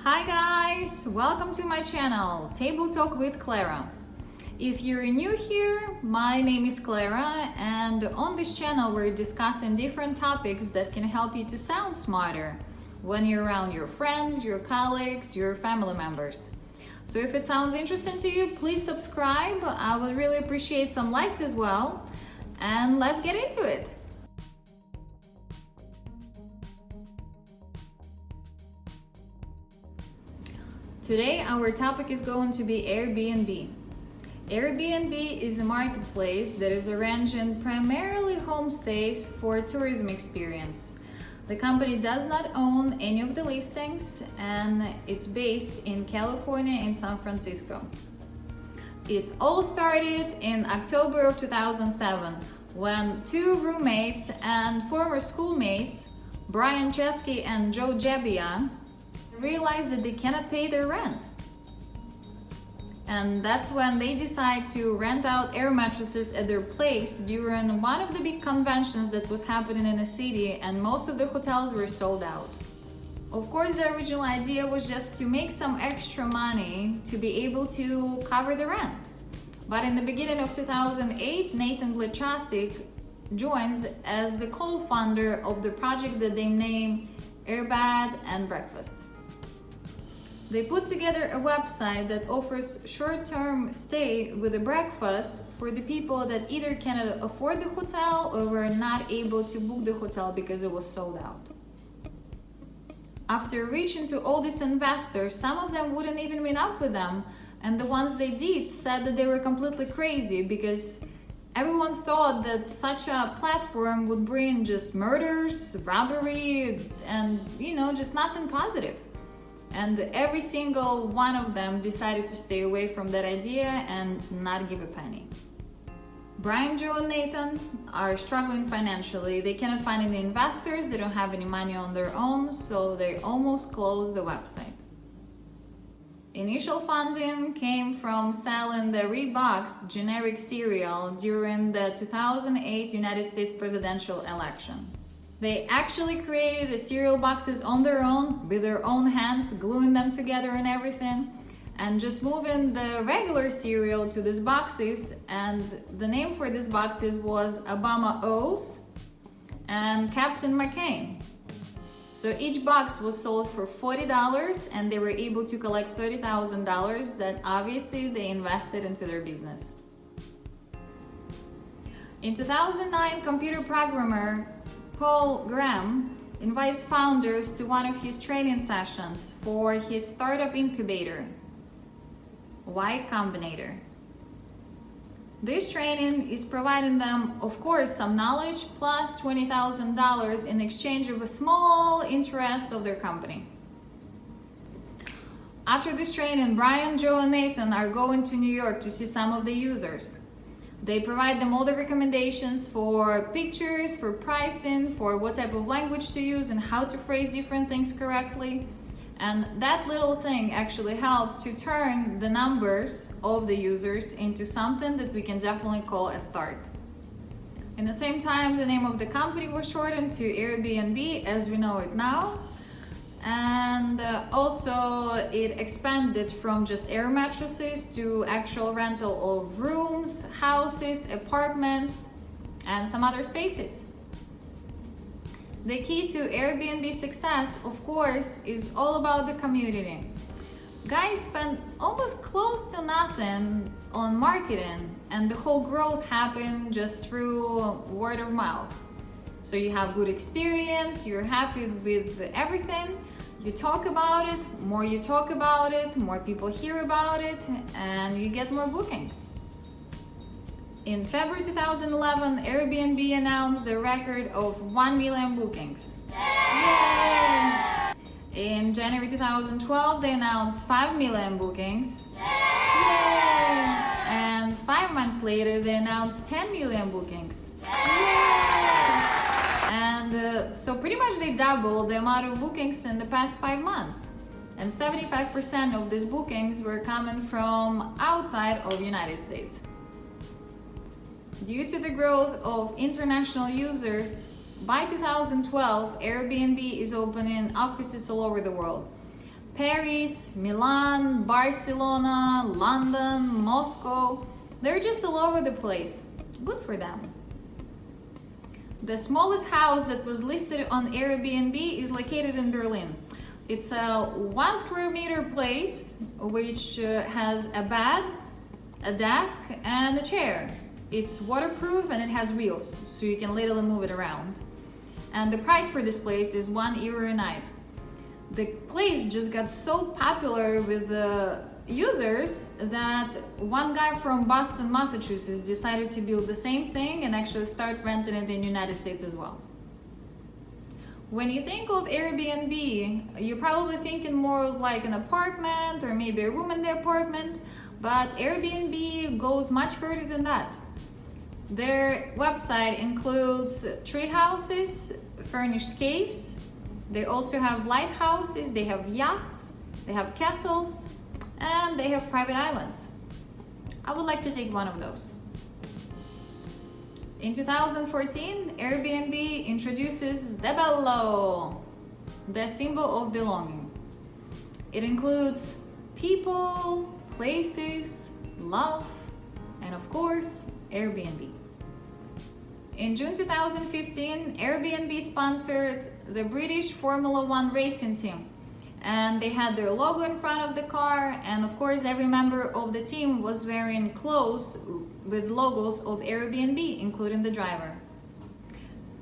Hi guys, welcome to my channel, Table Talk with Clara. If you're new here, my name is Clara, and on this channel we're discussing different topics that can help you to sound smarter when you're around your friends, your colleagues, your family members. So if it sounds interesting to you, please subscribe. I would really appreciate some likes as well. And let's get into it. Today our topic is going to be Airbnb. Airbnb is a marketplace that is arranging primarily homestays for tourism experience. The company does not own any of the listings and it's based in California in San Francisco. It all started in October of 2007 when two roommates and former schoolmates, Brian Chesky and Joe Jebbia, realized that they cannot pay their rent. And that's when they decide to rent out air mattresses at their place during one of the big conventions that was happening in the city, and most of the hotels were sold out. Of course, the original idea was just to make some extra money to be able to cover the rent. But in the beginning of 2008, Nathan Blachasik joins as the co-founder of the project that they named Airbed and Breakfast. They put together a website that offers short-term stay with a breakfast for the people that either cannot afford the hotel or were not able to book the hotel because it was sold out. After reaching to all these investors, some of them wouldn't even meet up with them, and the ones they did said that they were completely crazy because everyone thought that such a platform would bring just murders, robbery, and just nothing positive. And every single one of them decided to stay away from that idea and not give a penny. Brian, Joe, and Nathan are struggling financially. They cannot find any investors, they don't have any money on their own, so they almost closed the website. Initial funding came from selling the Reebok's generic cereal during the 2008 United States presidential election. They actually created the cereal boxes on their own, with their own hands, gluing them together and everything, and just moving the regular cereal to these boxes. And the name for these boxes was Obama O's and Captain McCain. So each box was sold for $40 and they were able to collect $30,000 that obviously they invested into their business. In 2009, computer programmer Paul Graham invites founders to one of his training sessions for his startup incubator, Y Combinator. This training is providing them, of course, some knowledge plus $20,000 in exchange of a small interest of their company. After this training, Brian, Joe, and Nathan are going to New York to see some of the users. They provide them all the recommendations for pictures, for pricing, for what type of language to use and how to phrase different things correctly. And that little thing actually helped to turn the numbers of the users into something that we can definitely call a start. In the same time, the name of the company was shortened to Airbnb as we know it now. And also it expanded from just air mattresses to actual rental of rooms, houses, apartments, and some other spaces. The key to Airbnb success, of course, is all about the community. Guys spend almost close to nothing on marketing, and the whole growth happened just through word of mouth. So you have good experience, you're happy with everything, you talk about it, more you talk about it, more people hear about it, and you get more bookings. In February 2011, Airbnb announced the record of 1 million bookings. Yay! In January 2012, they announced 5 million bookings. Yay! And 5 months later, they announced 10 million bookings. And so pretty much they doubled the amount of bookings in the past 5 months. And 75% of these bookings were coming from outside of the United States. Due to the growth of international users, by 2012, Airbnb is opening offices all over the world. Paris, Milan, Barcelona, London, Moscow. They're just all over the place. Good for them. The smallest house that was listed on Airbnb is located in Berlin. It's a 1 square meter place which has a bed, a desk, and a chair. It's waterproof and it has wheels, so you can literally move it around. And the price for this place is €1 a night. The place just got so popular with the users that one guy from Boston, Massachusetts decided to build the same thing and actually start renting it in the United States as well. When you think of Airbnb, you're probably thinking more of like an apartment or maybe a room in the apartment, but Airbnb goes much further than that. Their website includes tree houses, furnished caves. They also have lighthouses, they have yachts, they have castles, and they have private islands. I would like to take one of those. In 2014, Airbnb introduces the Bello, the symbol of belonging. It includes people, places, love, and of course, Airbnb. In June 2015, Airbnb sponsored the British Formula One racing team, and they had their logo in front of the car, and of course every member of the team was wearing clothes with logos of Airbnb, including the driver.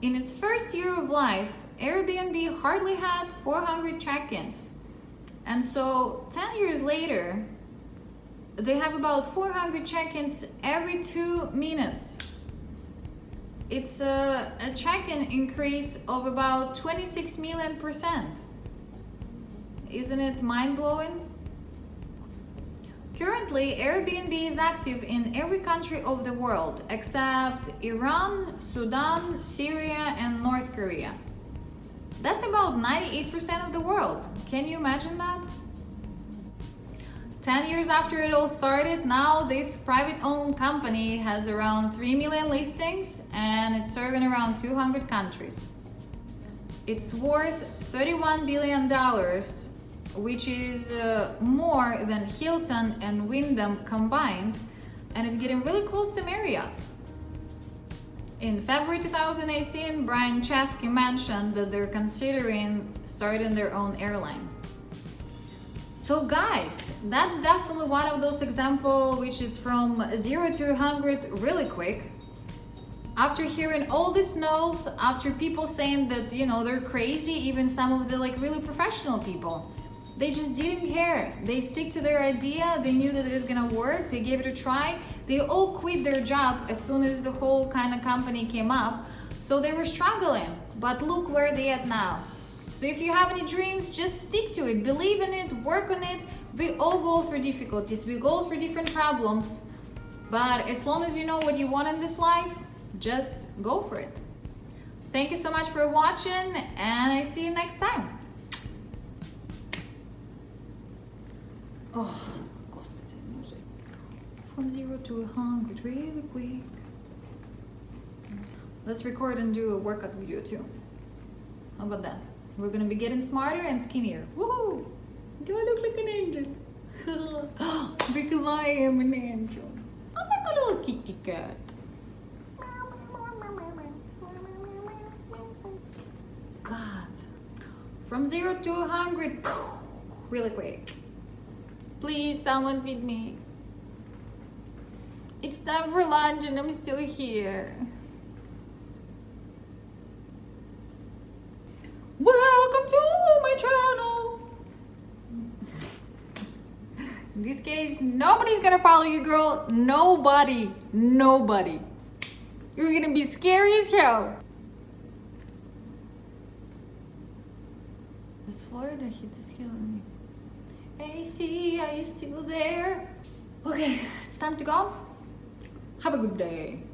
In its first year of life, Airbnb hardly had 400 check-ins, and so 10 years later, they have about 400 check-ins every 2 minutes. It's a check-in increase of about 26 million%. Isn't it mind-blowing? Currently, Airbnb is active in every country of the world except Iran, Sudan, Syria, and North Korea. That's about 98% of the world. Can you imagine that? 10 years after it all started, now this private-owned company has around 3 million listings and it's serving around 200 countries. It's worth $31 billion, which is more than Hilton and Wyndham combined, and it's getting really close to Marriott. In February 2018, Brian Chesky mentioned that they're considering starting their own airline. So guys, that's definitely one of those examples which is from 0 to 100 really quick. After hearing all these no's, after people saying that, you know, they're crazy, even some of the like really professional people, they just didn't care. They stick to their idea, they knew that it is gonna work, they gave it a try. They all quit their job as soon as the whole kind of company came up. So they were struggling, but look where they at now. So if you have any dreams, just stick to it, believe in it, work on it. We all go through difficulties, we go through different problems, but as long as you know what you want in this life, just go for it. Thank you so much for watching, and I see you next time. Oh, господи, music. From 0 to 100, really quick. Let's record and do a workout video too. How about that? We're gonna be getting smarter and skinnier. Woohoo! Do I look like an angel? Because I am an angel. I'm like a little kitty cat. God. From 0 to 100, really quick. Please, someone feed me. It's time for lunch and I'm still here. Welcome to my channel. In this case, nobody's gonna follow you, girl. Nobody. Nobody. You're gonna be scary as hell. Does Florida hit the scale on me? AC, are you still there? Okay, it's time to go. Have a good day.